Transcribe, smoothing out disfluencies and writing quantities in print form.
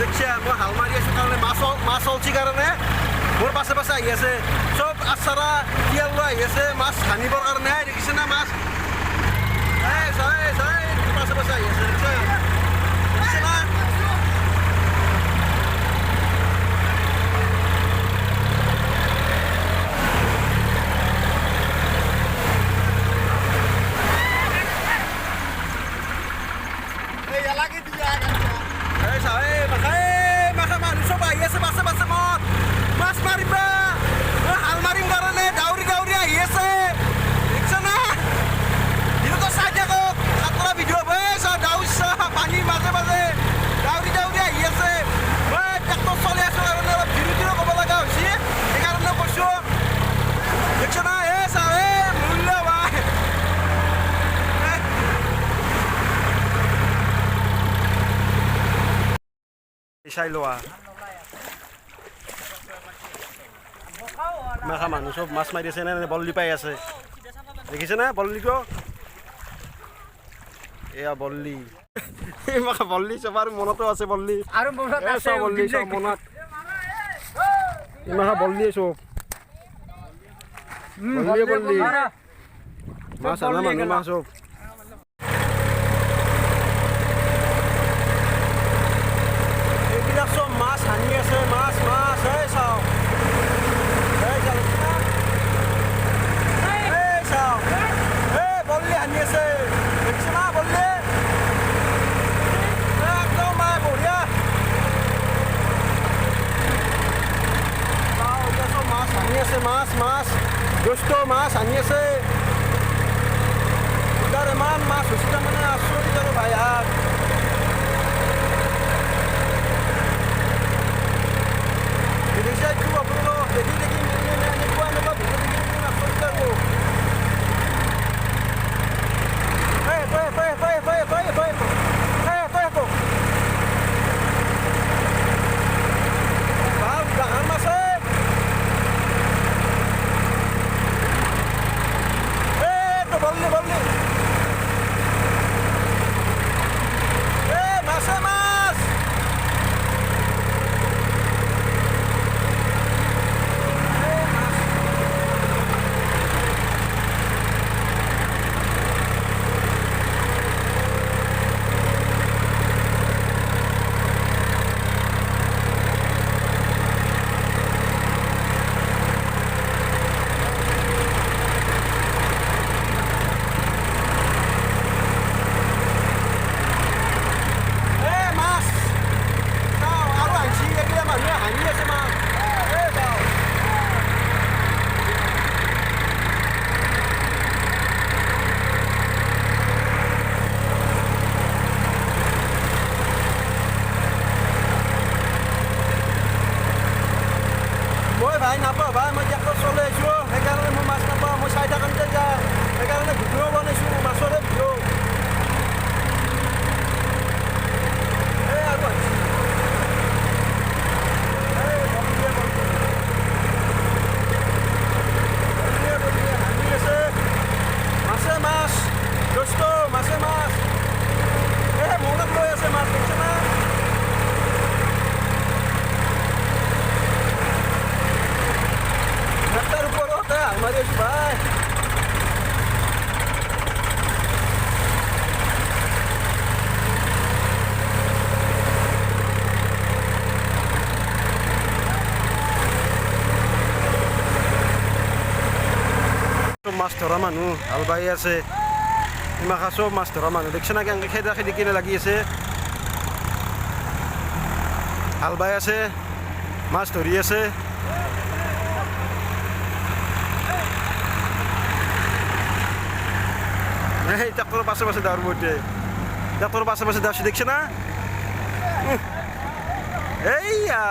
দেখিছা মই হাল মাৰি আছোঁ কাৰণে মাছ চলছি কাৰণে মোৰ পাছে পাছে আহি আছে চব আচাৰা তিয়াল লৈ আহি আছে মাছ সানিবৰ কাৰণে দেখিছে না মাছ পাছে পাছে আহি আছে দেখিছে না চাই লোৱা মাখা মানুহ চব মাছ মাৰি আছে নে বল্লি পাই আছে দেখিছে না বল্লিটো এয়া বল্লি মাখা বল্লি চবাৰ মনতো আছে বল্লি আৰু মনত আছে বল্লি চব মনত মাখা বল্লি চব বল্লি মাছ আনা মানুহ মাছ চব মাছ হানি আছে মাছ মাছ এই চাও এই চাও এই বল্লি হানি আছে দেখিছে না বল্লি একদম বঢ়িয়া চাও এতিয়া চব মাছ হানি আছে মাছ মাছ দুষ্ট মাছ হানি আছে ইমান মাছ হৈছে তাৰমানে আচৰিত আৰু ভাই হাত ভাই নাপাওঁ ভাই মই ট্ৰেক্টৰ চলাই আছোঁ সেইকাৰণে মই মাছ নাপাওঁ মই চাই থাকোঁতে যায় সেইকাৰণে ভিডিঅ' বনাইছোঁ মাছৰে ভিডিঅ' এই আৰু হানি আছে মাছে মাছ দোস্ত মাছে মাছ এই মনত লৈ আছে মাছ দেখিছে না Maria de Pai. মাছ ধৰা মানুহ হাল বাই আছে ইমাখা চব মাছ ধৰা মানুহ দেখিছে না কেনেকৈ খেদা খেদি কিনে লাগি আছে হাল বাই আছে মাছ ধৰি আছে এই ট্ৰাক্টৰেৰ পাশে পাশে দেওয়াৰ মধ্যে ট্ৰাক্টৰেৰ পাশে পাশে দেওয়া দেখছে না এইয়া